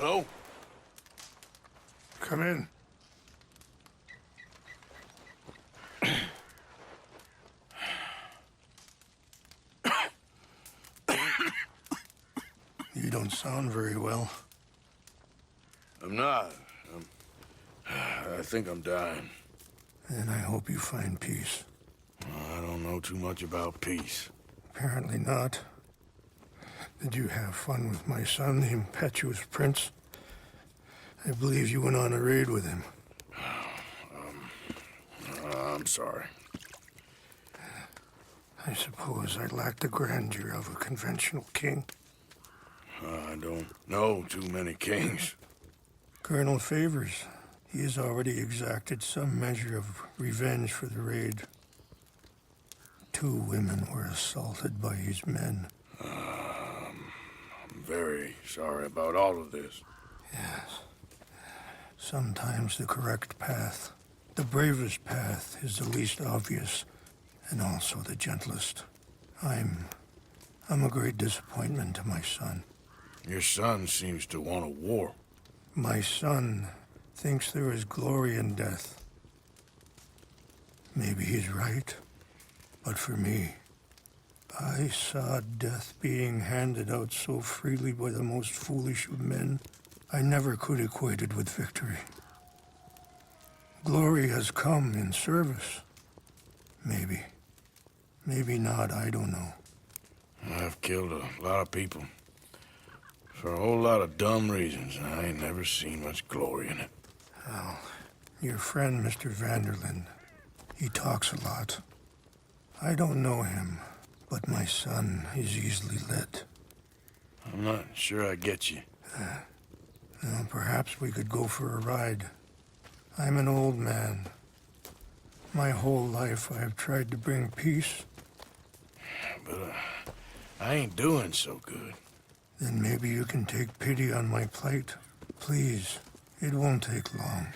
Hello? Come in. You don't sound very well. I'm not. I think I'm dying. And I hope you find peace. I don't know too much about peace. Apparently not. Did you have fun with my son, the impetuous prince? I believe you went on a raid with him. I'm sorry. I suppose I lack the grandeur of a conventional king. I don't know too many kings. Colonel Favours, he has already exacted some measure of revenge for the raid. 2 women were assaulted by his men. I'm very sorry about all of this. Yes. Sometimes the correct path, the bravest path, is the least obvious, and also the gentlest. I'm a great disappointment to my son. Your son seems to want a war. My son thinks there is glory in death. Maybe he's right, but for me, I saw death being handed out so freely by the most foolish of men, I never could equate it with victory. Glory has come in service. Maybe. Maybe not, I don't know. I've killed a lot of people. For a whole lot of dumb reasons, and I ain't never seen much glory in it. Well, your friend, Mr. Vanderlinde, he talks a lot. I don't know him, but my son is easily led. I'm not sure I get you. Well, perhaps we could go for a ride. I'm an old man. My whole life I have tried to bring peace. But I ain't doing so good. Then maybe you can take pity on my plight. Please, it won't take long.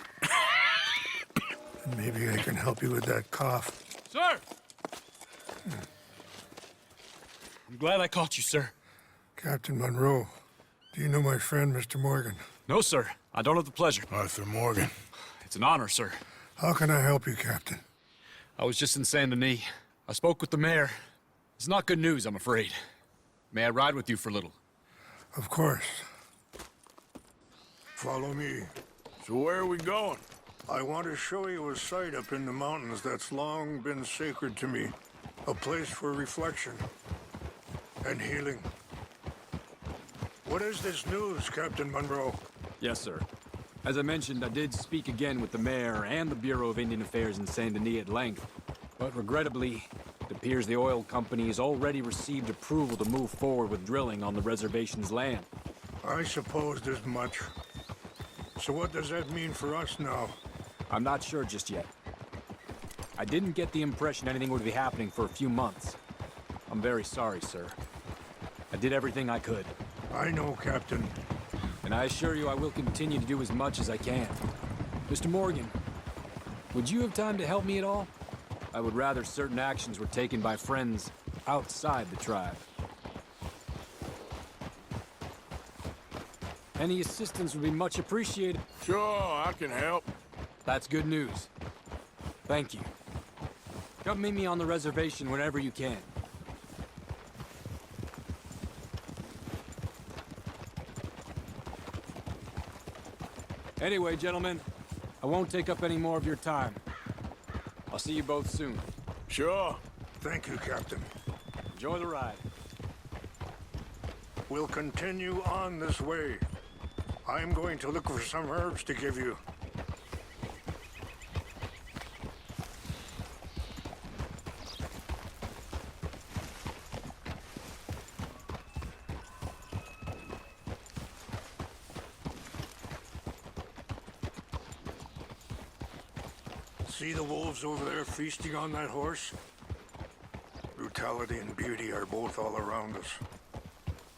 And maybe I can help you with that cough. Sir! I'm glad I caught you, sir. Captain Monroe, do you know my friend, Mr. Morgan? No, sir. I don't have the pleasure. Arthur Morgan. It's an honor, sir. How can I help you, Captain? I was just in Saint Denis. I spoke with the mayor. It's not good news, I'm afraid. May I ride with you for a little? Of course. Follow me. So where are we going? I want to show you a site up in the mountains that's long been sacred to me. A place for reflection and healing. What is this news, Captain Monroe? Yes, sir. As I mentioned, I did speak again with the mayor and the Bureau of Indian Affairs in Saint Denis at length. But regrettably, it appears the oil company has already received approval to move forward with drilling on the reservation's land. I supposed as much. So what does that mean for us now? I'm not sure just yet. I didn't get the impression anything would be happening for a few months. I'm very sorry, sir. I did everything I could. I know, Captain. And I assure you I will continue to do as much as I can. Mr. Morgan, would you have time to help me at all? I would rather certain actions were taken by friends outside the tribe. Any assistance would be much appreciated. Sure, I can help. That's good news. Thank you. Come meet me on the reservation whenever you can. Anyway, gentlemen, I won't take up any more of your time. I'll see you both soon. Sure. Thank you, Captain. Enjoy the ride. We'll continue on this way. I'm going to look for some herbs to give you. See the wolves over there feasting on that horse? Brutality and beauty are both all around us.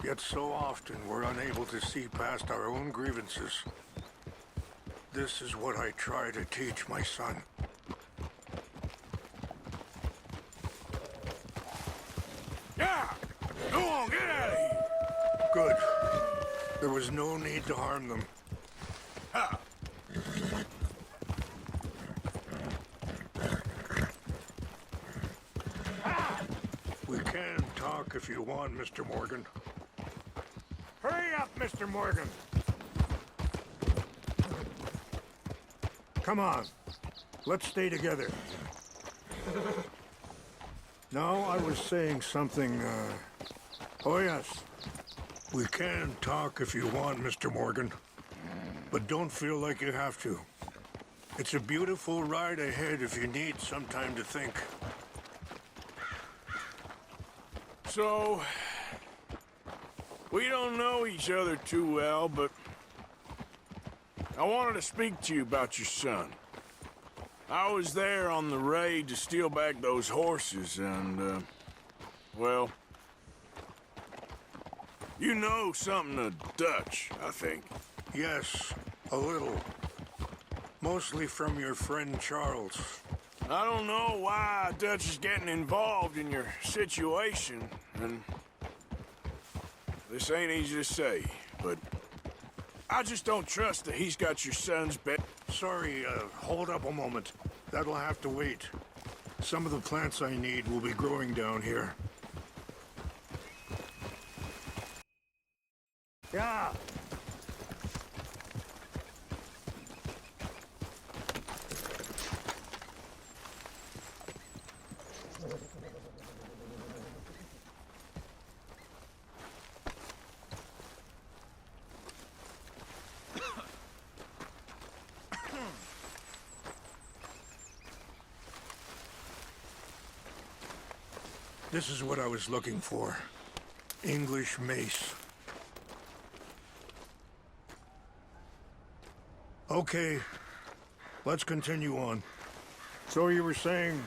Yet so often we're unable to see past our own grievances. This is what I try to teach my son. Yeah! Go on, get out of here! Good. There was no need to harm them. Ha! We can talk if you want, Mr. Morgan. Hurry up, Mr. Morgan! Come on. Let's stay together. No, I was saying something, Oh, yes. We can talk if you want, Mr. Morgan. But don't feel like you have to. It's a beautiful ride ahead if you need some time to think. So, we don't know each other too well, but I wanted to speak to you about your son. I was there on the raid to steal back those horses, and, well, you know something of Dutch, I think. Yes, a little. Mostly from your friend Charles. I don't know why Dutch is getting involved in your situation, and this ain't easy to say, but I just don't trust that he's got your son's bet. Sorry, hold up a moment. That'll have to wait. Some of the plants I need will be growing down here. Yeah. This is what I was looking for. English mace. Okay, let's continue on. So you were saying...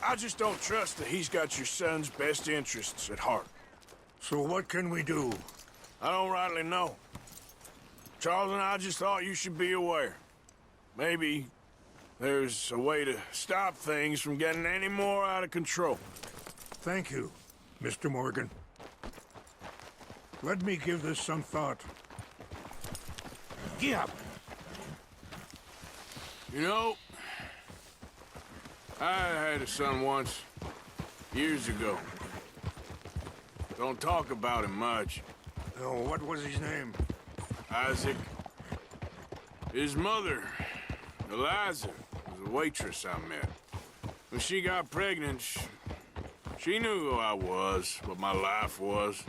I just don't trust that he's got your son's best interests at heart. So what can we do? I don't rightly know. Charles and I just thought you should be aware. Maybe there's a way to stop things from getting any more out of control. Thank you, Mr. Morgan. Let me give this some thought. Get up! You know, I had a son once, years ago. Don't talk about him much. Oh, what was his name? Isaac. His mother, Eliza, was a waitress I met. When she got pregnant, she knew who I was, what my life was.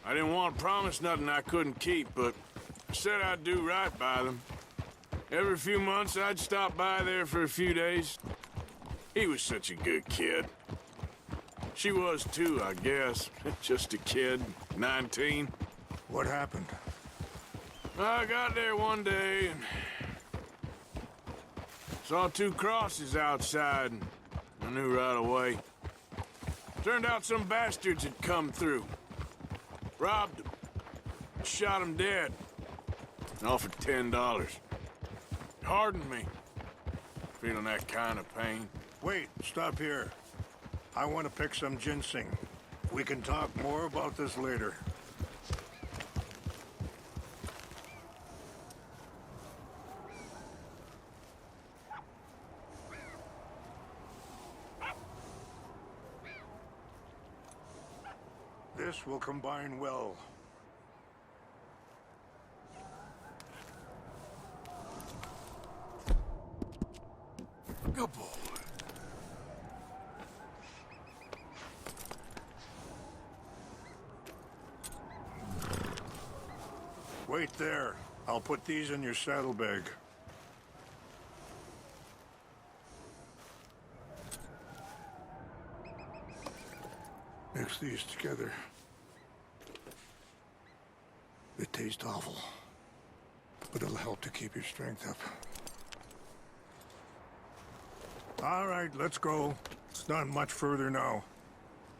I didn't want to promise nothing I couldn't keep, but I said I'd do right by them. Every few months, I'd stop by there for a few days. He was such a good kid. She was too, I guess. Just a kid, 19. What happened? I got there one day and saw two crosses outside, and I knew right away. Turned out some bastards had come through. Robbed them. Shot them dead. And offered $10. Hardened me. Feeling that kind of pain. Wait, stop here. I want to pick some ginseng. We can talk more about this later. This will combine well. Good boy. Wait there. I'll put these in your saddlebag. Mix these together. They taste awful, but it'll help to keep your strength up. All right, let's go. It's not much further now.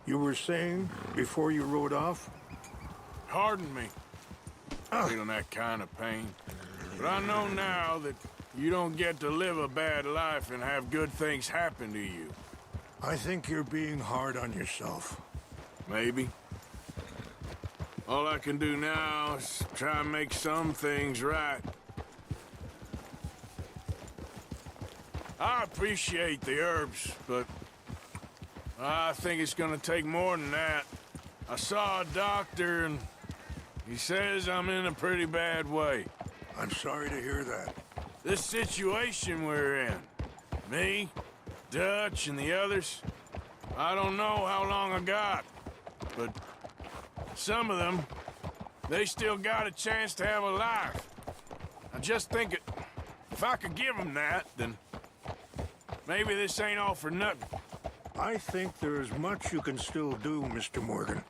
You were saying before you rode off? Hardened me. Feeling that kind of pain. But I know now that you don't get to live a bad life and have good things happen to you. I think you're being hard on yourself. Maybe. All I can do now is try and make some things right. I appreciate the herbs, but I think it's gonna take more than that. I saw a doctor and he says I'm in a pretty bad way. I'm sorry to hear that. This situation we're in, me, Dutch, and the others, I don't know how long I got, but some of them, they still got a chance to have a life. I just think if I could give them that, then maybe this ain't all for nothing. I think there is much you can still do, Mr. Morgan.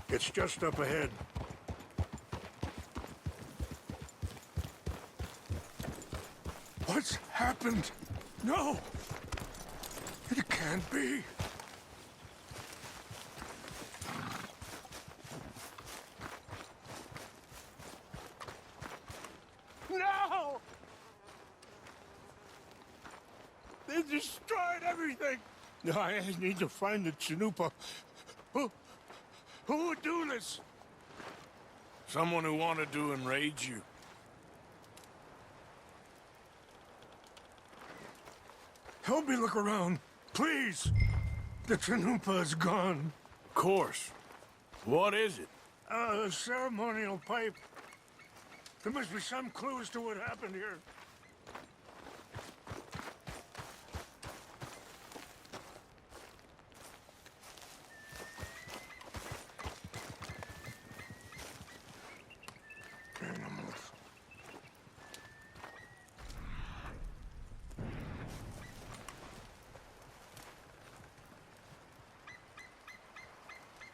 It's just up ahead. What's happened? No! It can't be. No! They destroyed everything! I need to find the Chanupa. Who would do this? Someone who wanted to enrage you. Help me look around, please. The Chanupa is gone. Of course. What is it? A ceremonial pipe. There must be some clues to what happened here.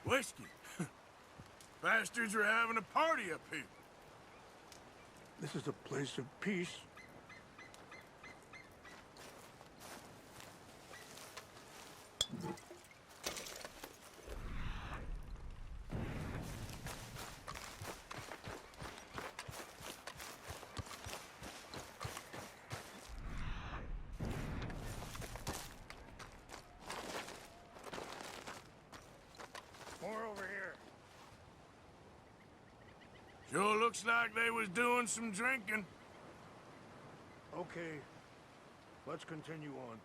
Whiskey. Bastards are having a party up here. This is a place of peace. More over here. Sure looks like they was doing some drinking. Okay, let's continue on.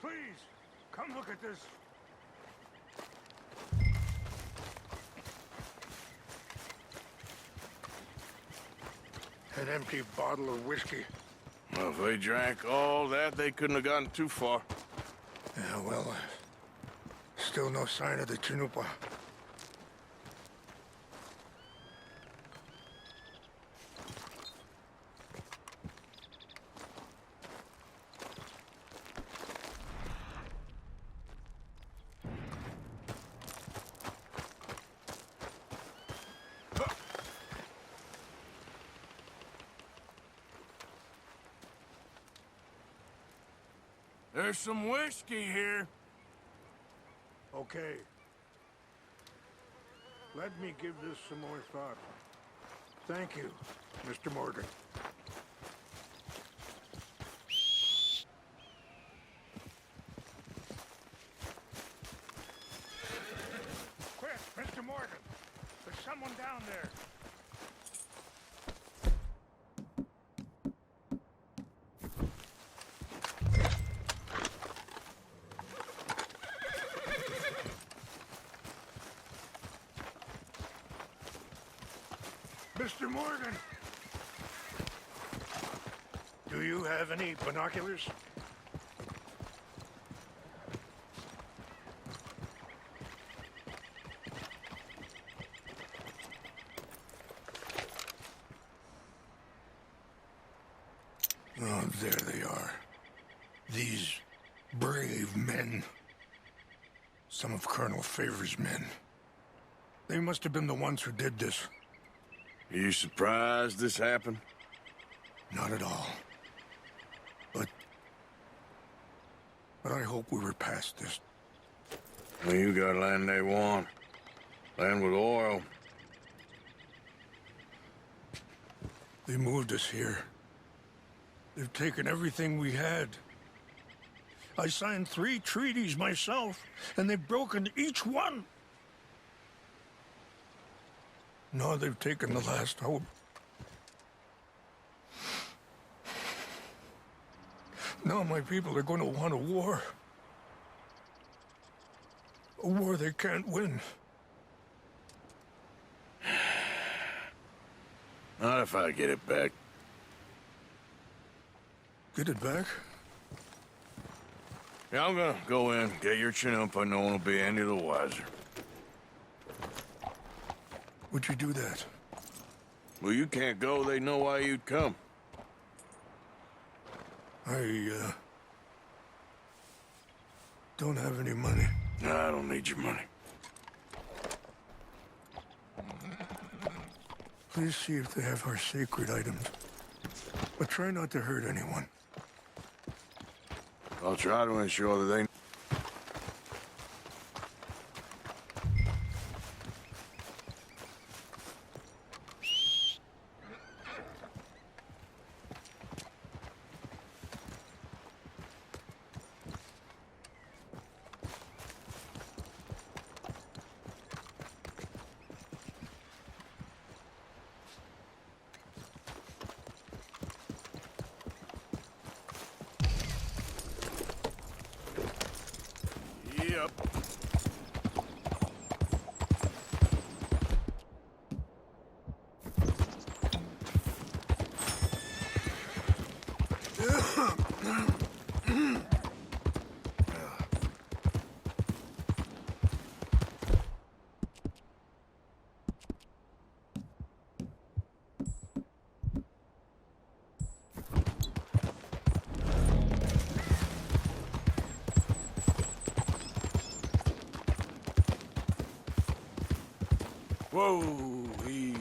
Please, come look at this. An empty bottle of whiskey. Well, if they drank all that, they couldn't have gotten too far. Yeah, well, still no sign of the Chanupa. There's some whiskey here. Okay. Let me give this some more thought. Thank you, Mr. Morgan. Quick, Mr. Morgan. There's someone down there. Mr. Morgan! Do you have any binoculars? Oh, there they are. These brave men. Some of Colonel Favours' men. They must have been the ones who did this. Are you surprised this happened? Not at all. But I hope we were past this. Well, you got land they want. Land with oil. They moved us here. They've taken everything we had. I signed 3 treaties myself, and they've broken each one. Now they've taken the last hope. Now my people are going to want a war. A war they can't win. Not if I get it back. Get it back? Yeah, I'm gonna go in, get your Chinook, but no one will be any the wiser. Would you do that? Well, you can't go, they know why you'd come. I don't have any money. No, I don't need your money. Please see if they have our sacred items. But try not to hurt anyone. I'll try to ensure that they... Yep. Whoa, easy.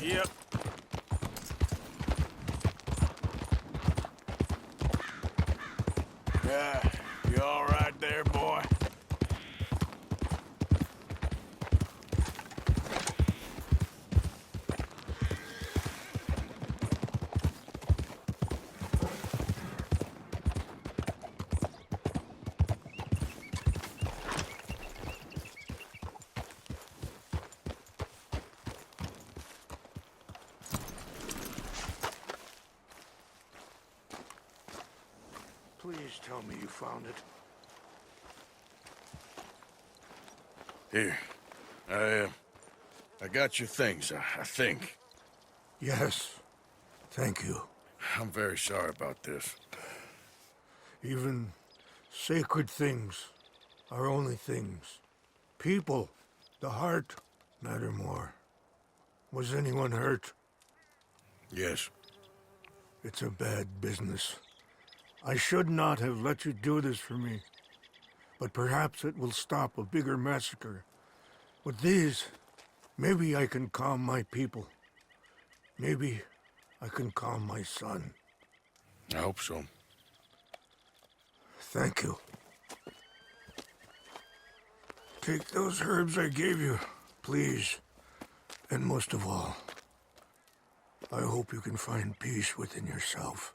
Yep. Yeah, you all right there, boy? Please tell me you found it. Here. I got your things, I think. Yes. Thank you. I'm very sorry about this. Even sacred things are only things. People, the heart, matter more. Was anyone hurt? Yes. It's a bad business. I should not have let you do this for me. But perhaps it will stop a bigger massacre. With these, maybe I can calm my people. Maybe I can calm my son. I hope so. Thank you. Take those herbs I gave you, please. And most of all, I hope you can find peace within yourself.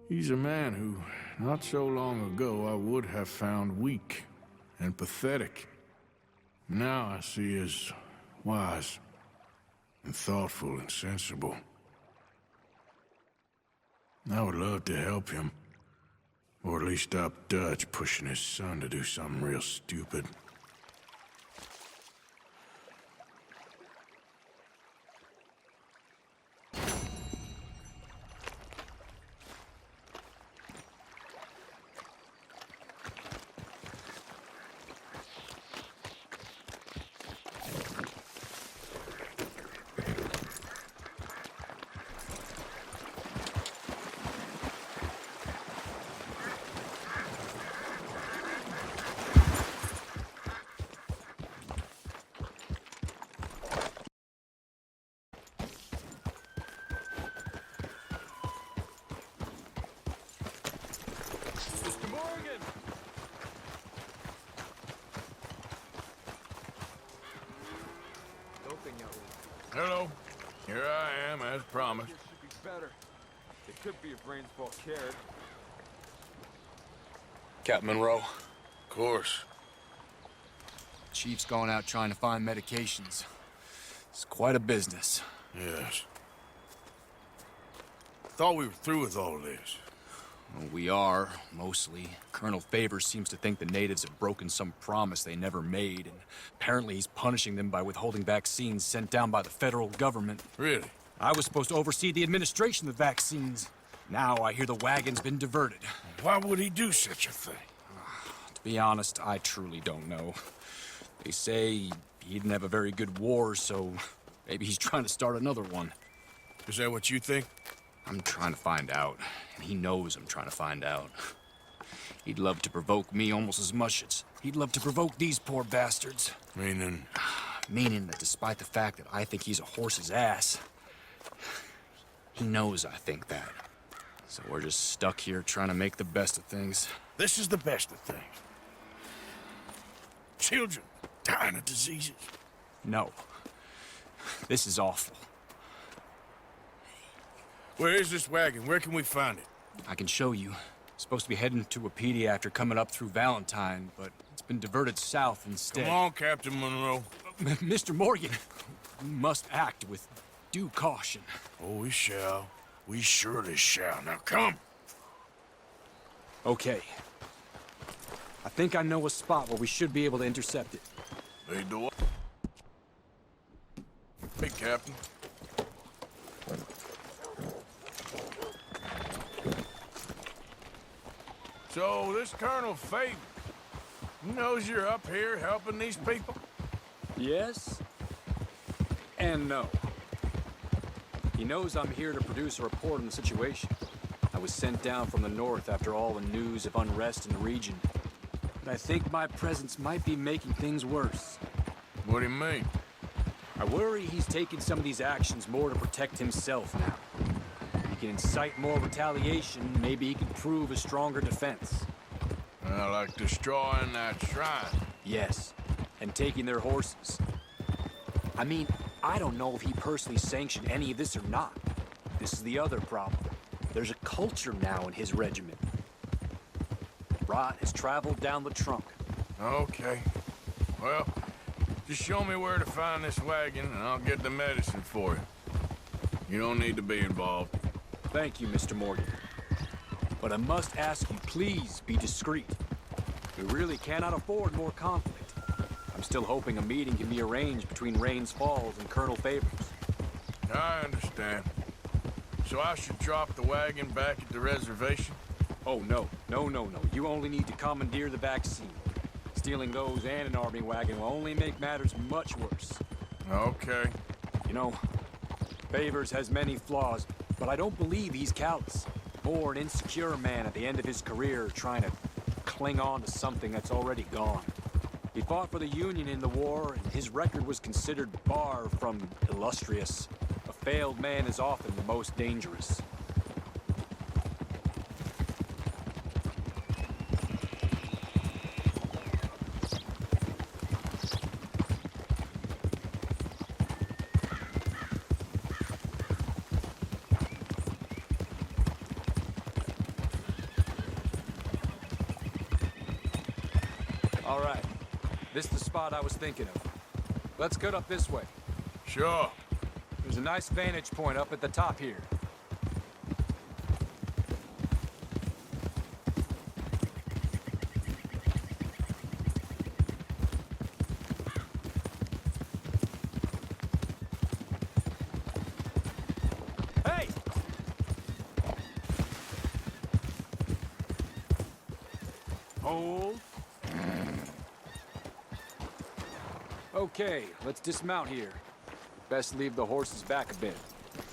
He's a man who, not so long ago, I would have found weak and pathetic. Now I see as wise and thoughtful and sensible. I would love to help him, or at least stop Dutch pushing his son to do something real stupid. Hello. Here I am, as promised. It should be better. It could be if Rainsfall cared. Captain Monroe, Of course. Chief's going out trying to find medications. It's quite a business. Yes. Thought we were through with all this. Well, we are, mostly. Colonel Favours seems to think the natives have broken some promise they never made, and apparently he's punishing them by withholding vaccines sent down by the federal government. Really? I was supposed to oversee the administration of the vaccines. Now I hear the wagon's been diverted. Why would he do such a thing? To be honest, I truly don't know. They say he didn't have a very good war, so maybe he's trying to start another one. Is that what you think? I'm trying to find out, and he knows I'm trying to find out. He'd love to provoke me almost as much as he'd love to provoke these poor bastards. Meaning? Meaning that despite the fact that I think he's a horse's ass, he knows I think that. So we're just stuck here trying to make the best of things. This is the best of things. Children dying of diseases. No. This is awful. Where is this wagon? Where can we find it? I can show you. Supposed to be heading to Wapiti after coming up through Valentine, but it's been diverted south instead. Come on, Captain Monroe. Mr. Morgan, we must act with due caution. Oh, we shall. We surely shall. Now come. Okay. I think I know a spot where we should be able to intercept it. Lead the way. Hey, Captain. So, this Colonel Favours, He knows you're up here helping these people? Yes and no. He knows I'm here to produce a report on the situation. I was sent down from the north after all the news of unrest in the region. But I think my presence might be making things worse. What do you mean? I worry he's taking some of these actions more to protect himself now. If he can incite more retaliation, maybe he can prove a stronger defense. Like destroying that shrine. Yes, and taking their horses. I mean, I don't know if he personally sanctioned any of this or not. This is the other problem. There's a culture now in his regiment. Rot has traveled down the trunk. Okay. Well, just show me where to find this wagon, and I'll get the medicine for you. You don't need to be involved. Thank you, Mr. Morgan. But I must ask you, please be discreet. We really cannot afford more conflict. I'm still hoping a meeting can be arranged between Rains Falls and Colonel Favours. I understand. So I should drop the wagon back at the reservation? Oh, no. No. You only need to commandeer the vaccine. Stealing those and an army wagon will only make matters much worse. Okay. You know, Favours has many flaws, but I don't believe he's callous. More an insecure man at the end of his career trying to cling on to something that's already gone. He fought for the Union in the war, and his record was considered far from illustrious. A failed man is often the most dangerous. All right. This is the spot I was thinking of. Let's cut up this way. Sure. There's a nice vantage point up at the top here. Hey! Hold. Okay, let's dismount here. Best leave the horses back a bit.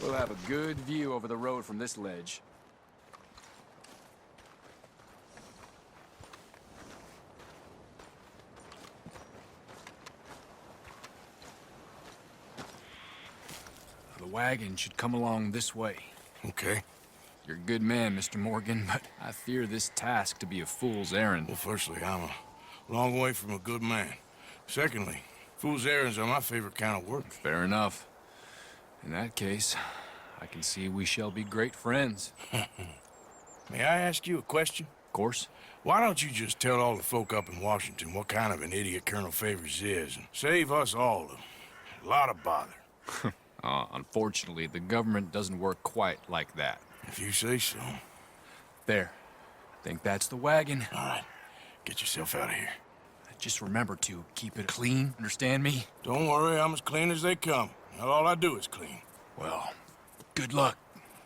We'll have a good view over the road from this ledge. The wagon should come along this way. Okay. You're a good man, Mr. Morgan, but I fear this task to be a fool's errand. Well, firstly, I'm a long way from a good man. Secondly, fool's errands are my favorite kind of work. Fair enough. In that case, I can see we shall be great friends. May I ask you a question? Of course. Why don't you just tell all the folk up in Washington what kind of an idiot Colonel Favours is, and save us all a lot of bother? Unfortunately, the government doesn't work quite like that. If you say so. There. Think that's the wagon. All right. Get yourself out of here. Just remember to keep it clean, understand me? Don't worry, I'm as clean as they come. Not all I do is clean. Well, good luck.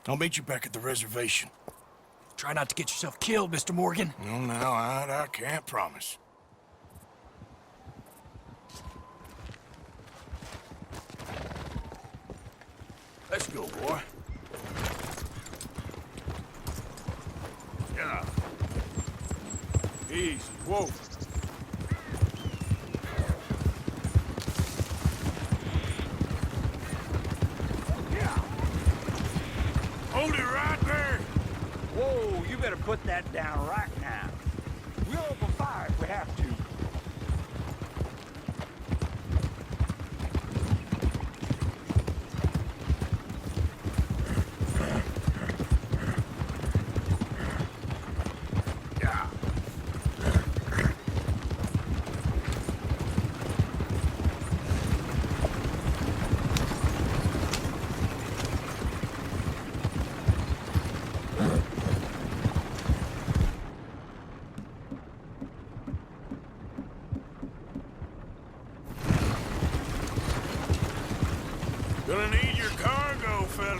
I'll meet you back at the reservation. Try not to get yourself killed, Mr. Morgan. No, now, I can't promise. Let's go, boy. Yeah. Easy. Whoa. Hold it right there! Whoa, you better put that down right now. We'll open fire if we have to. Yeah. Gonna need your cargo, fella.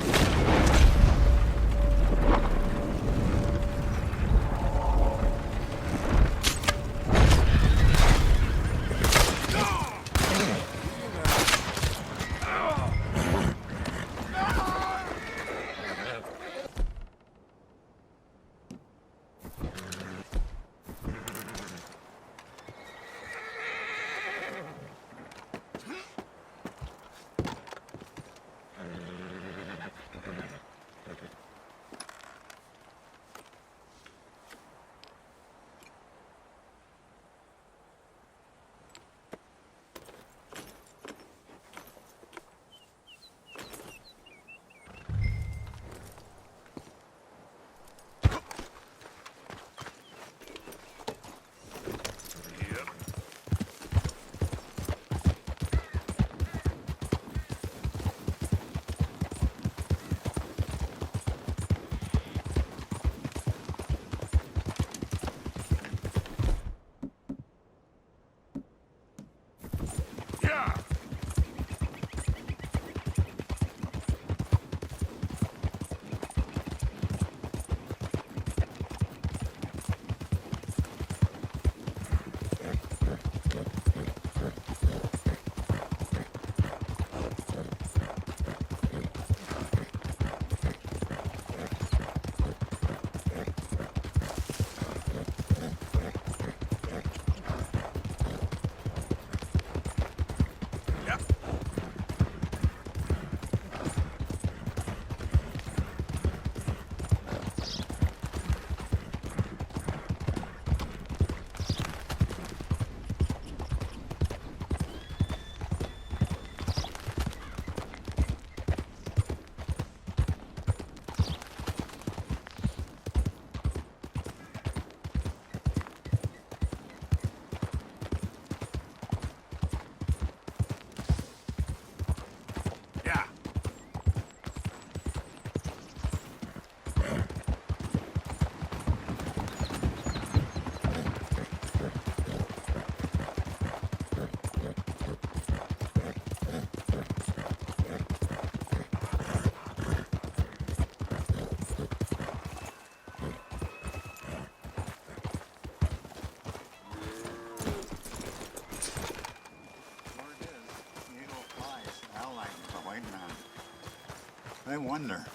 I wonder.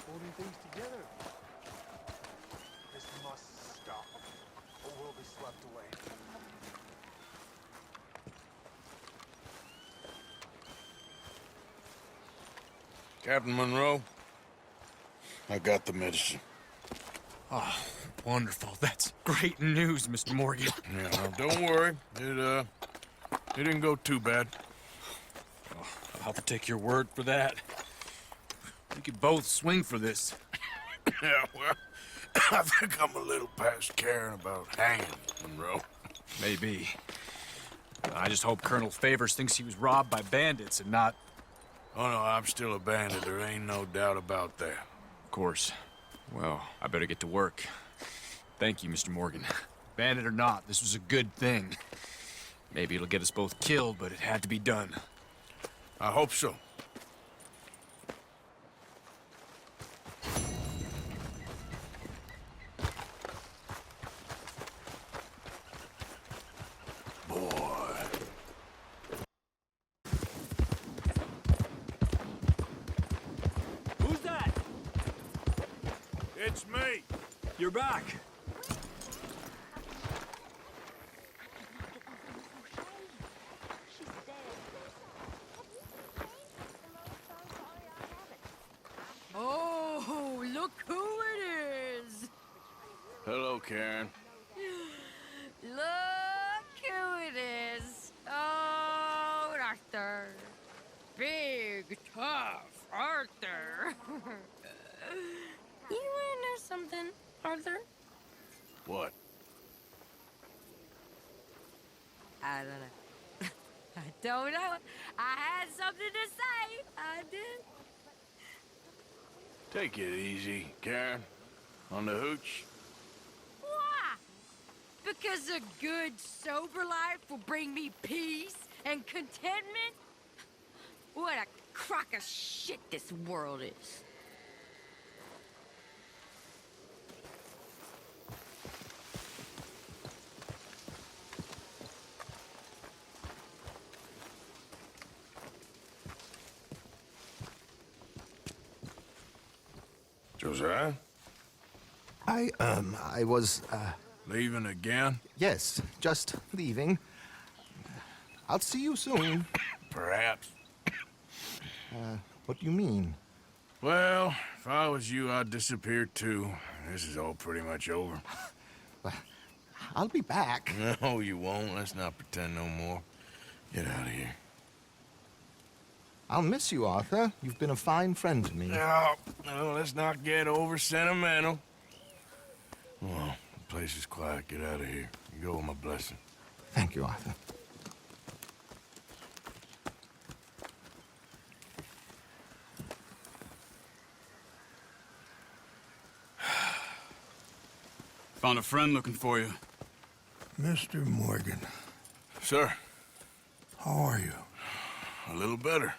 Holding things together. This must stop, or we'll be swept away. Captain Monroe, I got the medicine. Oh, wonderful. That's great news, Mr. Morgan. Yeah, well, don't worry. It didn't go too bad. Oh, I'll have to take your word for that. We could both swing for this. Yeah, well, I think I'm a little past caring about hanging, Monroe. Maybe. I just hope Colonel Favours thinks he was robbed by bandits and not... Oh, no, I'm still a bandit. There ain't no doubt about that. Of course. Well, I better get to work. Thank you, Mr. Morgan. Bandit or not, this was a good thing. Maybe it'll get us both killed, but it had to be done. I hope so. Who's that? It's me. You're back. Oh, look who it is! Hello, Karen. Look who it is! Oh, Arthur. Big, tough Arthur. You wanna know something, Arthur? What? I don't know. I don't know. I had something to say. I did. Take it easy, Karen. On the hooch. Why? Because a good, sober life will bring me peace and contentment? What a crock of shit this world is. Josiah? I was, Leaving again? yes, just leaving. I'll see you soon. Perhaps. What do you mean? Well, if I was you, I'd disappear too. This is all pretty much over. I'll be back. No, you won't. Let's not pretend no more. Get out of here. I'll miss you, Arthur. You've been a fine friend to me. No, let's not get over sentimental. Well, the place is quiet. Get out of here. You go with my blessing. Thank you, Arthur. Found a friend looking for you. Mr. Morgan, Sir, how are you? a little better.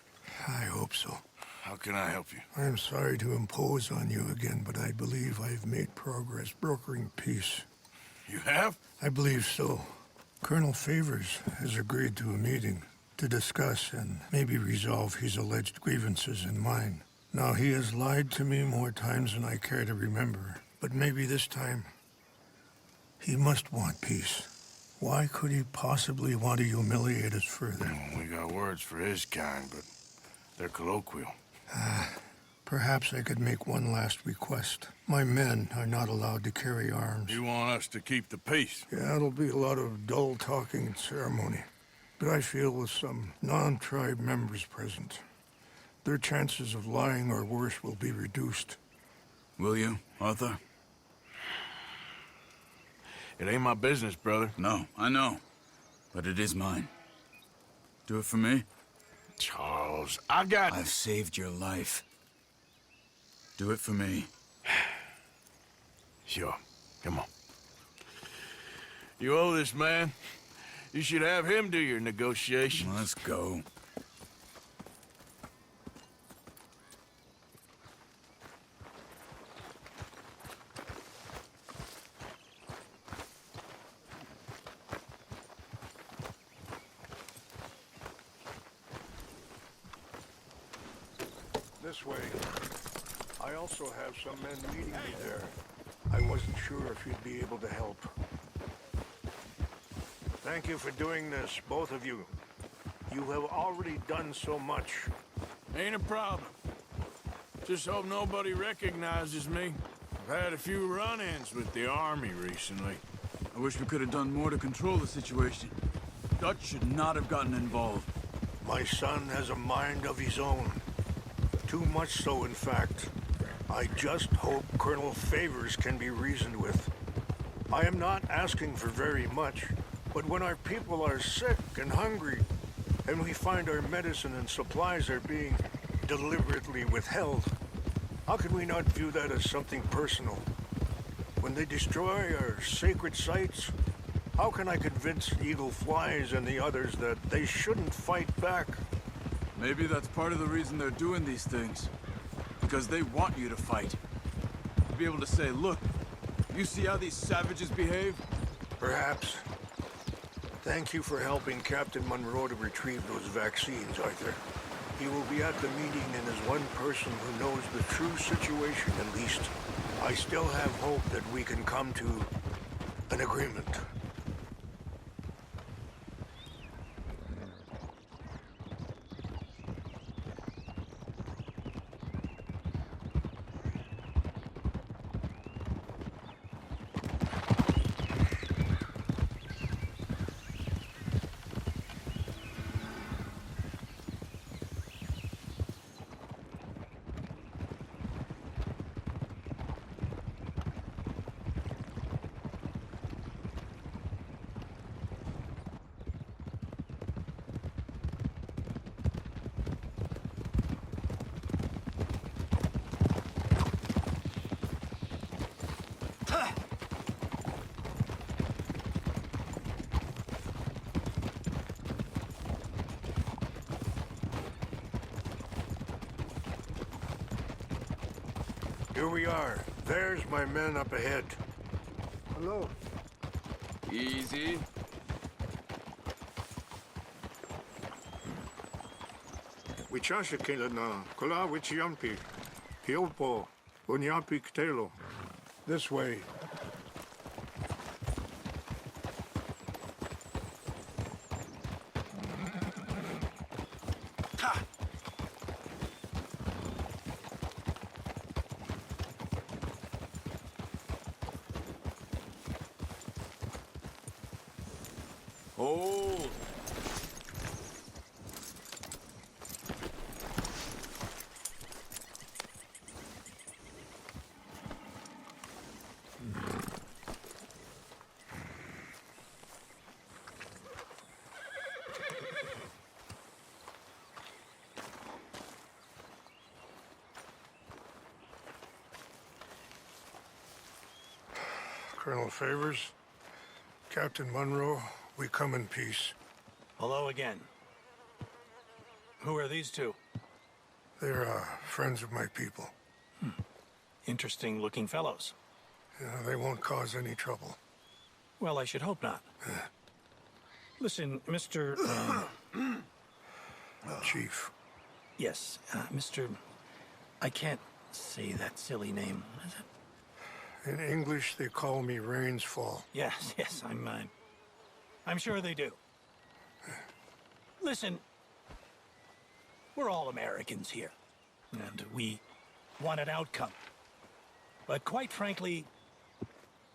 I hope so. How can I help you? I am sorry to impose on you again, but I believe I've made progress brokering peace. You have? I believe so. Colonel Favours has agreed to a meeting to discuss and maybe resolve his alleged grievances and mine. Now, he has lied to me more times than I care to remember, but maybe this time he must want peace. Why could he possibly want to humiliate us further? We got words for his kind, but they're colloquial. Perhaps I could make one last request. My men are not allowed to carry arms. You want us to keep the peace? Yeah, it'll be a lot of dull talking and ceremony. But I feel with some non-tribe members present, their chances of lying or worse will be reduced. Will you, Arthur? It ain't my business, brother. No, I know. But it is mine. Do it for me? Charles, I got... I've saved your life. Do it for me. Sure. Come on. You owe this man. You should have him do your negotiations. Let's go. This way. I also have some men meeting me there. I wasn't sure if you'd be able to help. Thank you for doing this, both of you. You have already done so much. Ain't a problem. Just hope nobody recognizes me. I've had a few run-ins with the army recently. I wish we could have done more to control the situation. Dutch should not have gotten involved. My son has a mind of his own. Too much so, in fact. I just hope Colonel Favours can be reasoned with. I am not asking for very much, but when our people are sick and hungry, and we find our medicine and supplies are being deliberately withheld, how can we not view that as something personal? When they destroy our sacred sites, how can I convince Eagle Flies and the others that they shouldn't fight back? Maybe that's part of the reason they're doing these things. Because they want you to fight. To be able to say, look, you see how these savages behave? Perhaps. Thank you for helping Captain Monroe to retrieve those vaccines, Arthur. He will be at the meeting and is one person who knows the true situation at least. I still have hope that we can come to an agreement. Here we are. There's my men up ahead. Hello. Easy. Wichasha na kola wichiampi. Hiopo. Unyapi ktelo. This way. Hold. Colonel Favours, Captain Monroe, we come in peace. Hello again. Who are these two? They're friends of my people. Interesting looking fellows. Yeah, they won't cause any trouble. Well, I should hope not. Listen, Mr. Chief. Yes, Mr. I can't say that silly name. What is it? In English, they call me Rainsfall. Yes, I'm sure they do. Listen, we're all Americans here, and we want an outcome. But quite frankly,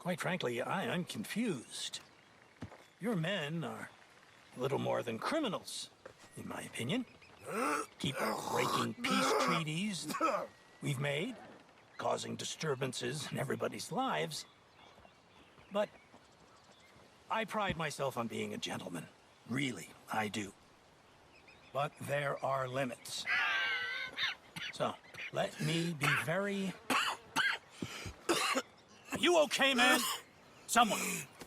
I'm confused. Your men are a little more than criminals, in my opinion. Keep breaking peace treaties we've made, causing disturbances in everybody's lives. But I pride myself on being a gentleman. Really, I do. But there are limits. So, let me be very... Are you okay, man? Someone.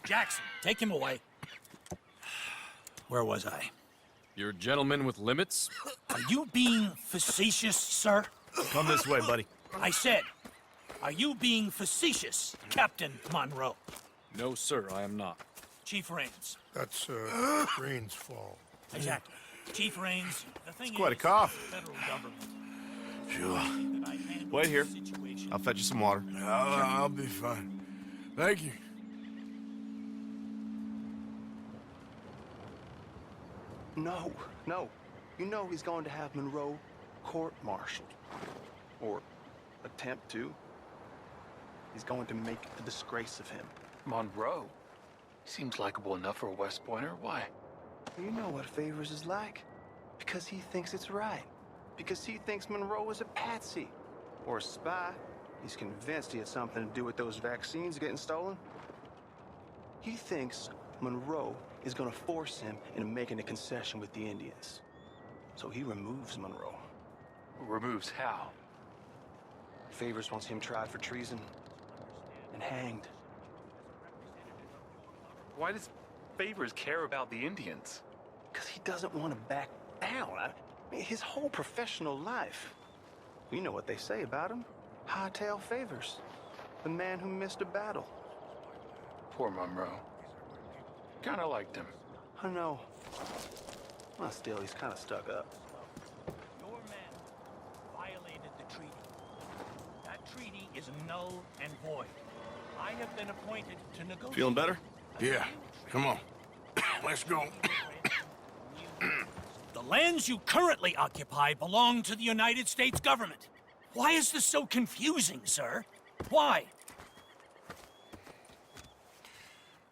Jackson, take him away. Where was I? You're a gentleman with limits? Are you being facetious, sir? Come this way, buddy. I said, are you being facetious, Captain Monroe? No, sir, I am not. Chief Rains. That's Rainsfall. Exactly. Chief Rains, the thing Quite a is, cough. the federal government Sure. Wait here. I'll fetch you some water. I'll be fine. Thank you. No, no. You know he's going to have Monroe court-martialed. Or attempt to. He's going to make a disgrace of him. Monroe? Seems likable enough for a West Pointer. Why? You know what Favours is like. Because he thinks it's right. Because he thinks Monroe is a patsy. Or a spy. He's convinced he had something to do with those vaccines getting stolen. He thinks Monroe is gonna force him into making a concession with the Indians. So he removes Monroe. Removes how? Favours wants him tried for treason and hanged. Why does Favours care about the Indians? Because he doesn't want to back down. I mean, his whole professional life. You know what they say about him. Hightail Favours. The man who missed a battle. Poor Monroe. Kinda liked him. I know. Well, still, he's kind of stuck up. Your men violated the treaty. That treaty is null and void. I have been appointed to negotiate. Feeling better? Yeah, come on. Let's go. The lands you currently occupy belong to the United States government. Why is this so confusing, sir? Why?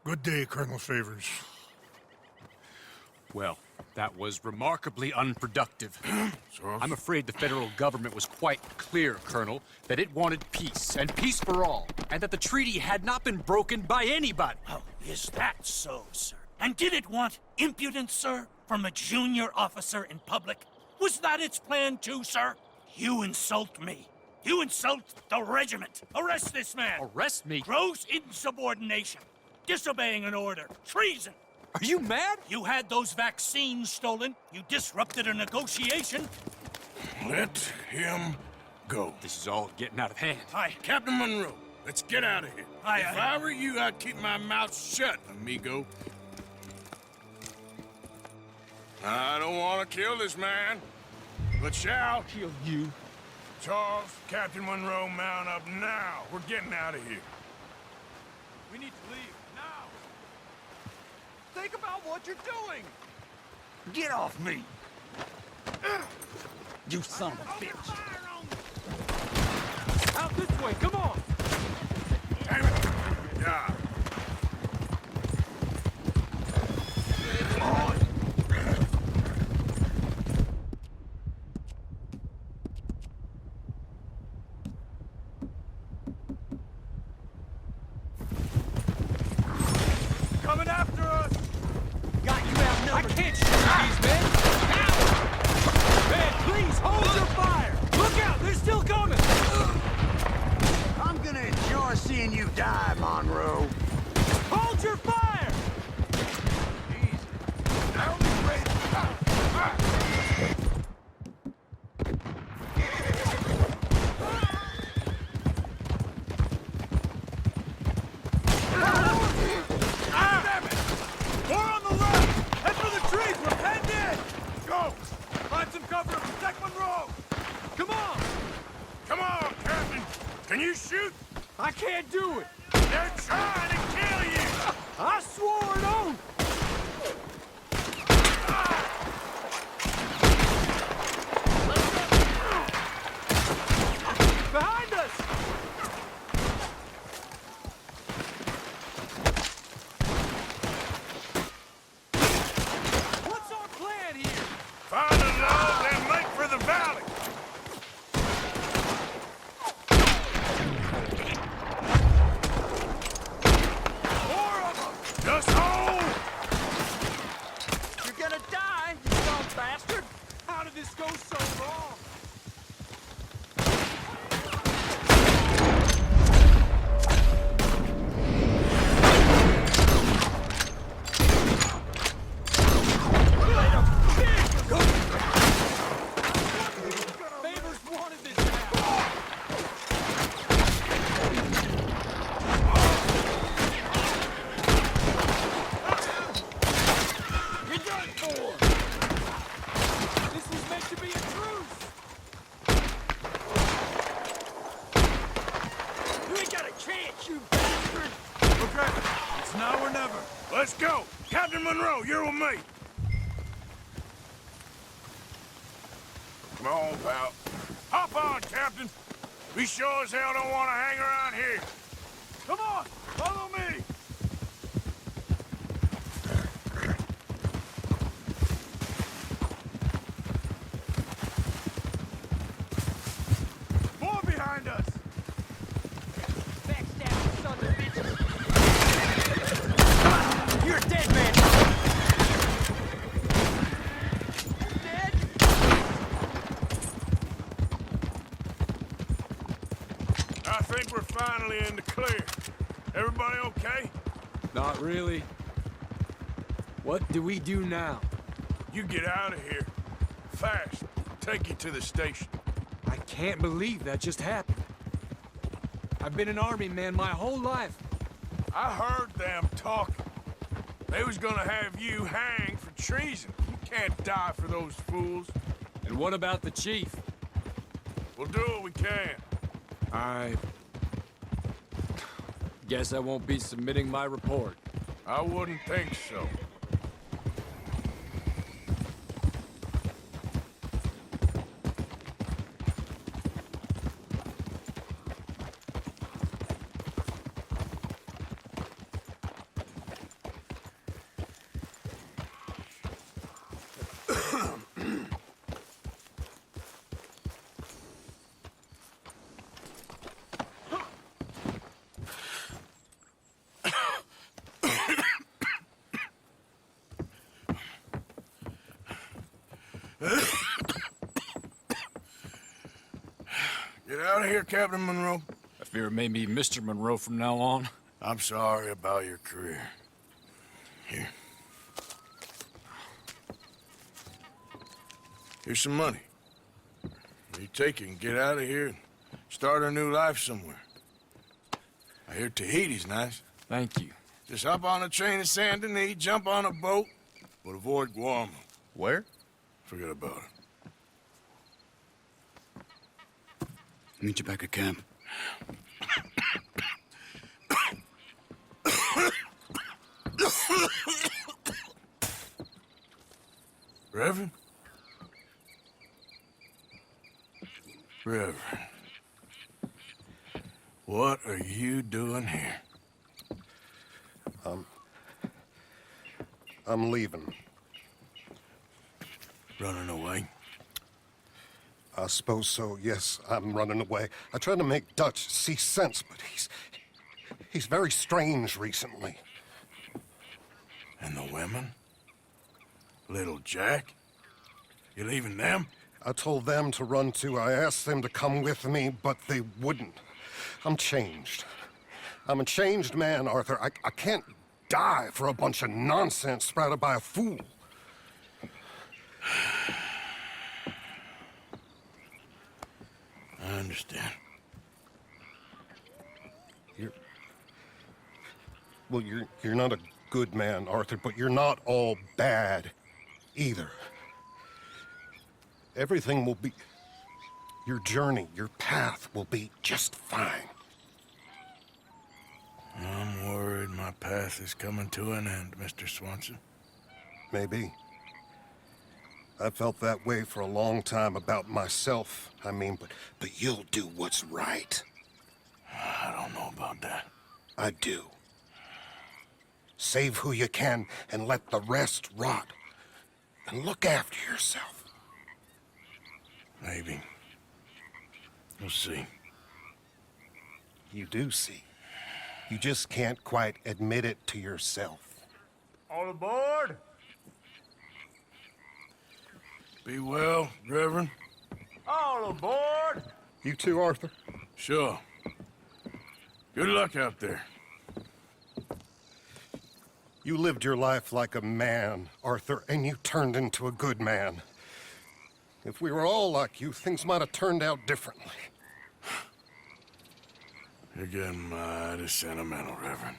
Good day, Colonel Favours. Well, that was remarkably unproductive. So? I'm afraid the federal government was quite clear, Colonel, that it wanted peace, and peace for all, and that the treaty had not been broken by anybody. Oh, is that so, sir? And did it want impudence, sir, from a junior officer in public? Was that its plan too, sir? You insult me. You insult the regiment. Arrest this man. Arrest me? Gross insubordination. Disobeying an order. Treason. Are you mad? You had those vaccines stolen. You disrupted a negotiation. Let him go. This is all getting out of hand. Captain Monroe, let's get out of here. If I were you, I'd keep my mouth shut, amigo. I don't want to kill this man, but shall Kill you? Charles, Captain Monroe, mount up now. We're getting out of here. We need to leave, now! Think about what you're doing! Get off me! You son of a bitch! Out this way, come on! Damn it! Yeah. Coming after us! Got you outnumbered! I can't shoot these men! Man, please, hold your fire! Look out, they're still coming! I'm gonna enjoy seeing you die, Monroe. Hold your fire! Easy. Down the way. Damn it! More on the left! Head for the trees, we're penned in! Go! Find some cover and protect Monroe! Come on! Come on, Captain! Can you shoot? I can't do it! They're trying to kill you! I swore an oath! Behind us! What's our plan here? Find a log and make for the valley! More of them! Just hold! You're gonna die, you dumb bastard! How did this go so wrong? Favours wanted this now. You're done for! This was meant to be a truce. or never. Let's go! Captain Monroe, you're with me! Come on, pal. Hop on, Captain! We sure as hell don't want to hang around here. Come on, follow me. More behind us. Backstab, son of a bitch. You're a dead man. Dead? I think we're finally in the clear. Everybody okay? Not really. What do we do now? You get out of here. Fast. Take you to the station. I can't believe that just happened. I've been an army man my whole life. I heard them talking. They was gonna have you hanged for treason. You can't die for those fools. And what about the chief? We'll do what we can. I guess I won't be submitting my report. I wouldn't think so. Get out of here, Captain Monroe. I fear it may be Mr. Monroe from now on. I'm sorry about your career. Here. Here's some money. You take it and get out of here and start a new life somewhere. I hear Tahiti's nice. Thank you. Just hop on a train to Saint Denis, jump on a boat, but avoid Guam. Where? Forget about it. Meet you back at camp. Reverend? Reverend. What are you doing here? I'm leaving. Running away? I suppose so, yes. I'm running away. I tried to make Dutch see sense, but he's very strange recently. And the women? Little Jack? You leaving them? I told them to run too. I asked them to come with me, but they wouldn't. I'm changed. I'm a changed man, Arthur. I can't die for a bunch of nonsense sprouted by a fool. I understand. You're not a good man, Arthur, but you're not all bad either. Everything will be... Your journey, your path will be just fine. I'm worried my path is coming to an end, Mr. Swanson. Maybe. I felt that way for a long time about myself, I mean, but you'll do what's right. I don't know about that. I do. Save who you can and let the rest rot. And look after yourself. Maybe. We'll see. You do see. You just can't quite admit it to yourself. All aboard? Be well, Reverend. All aboard? You too, Arthur? Sure. Good luck out there. You lived your life like a man, Arthur, and you turned into a good man. If we were all like you, things might have turned out differently. You're getting mighty sentimental, Reverend.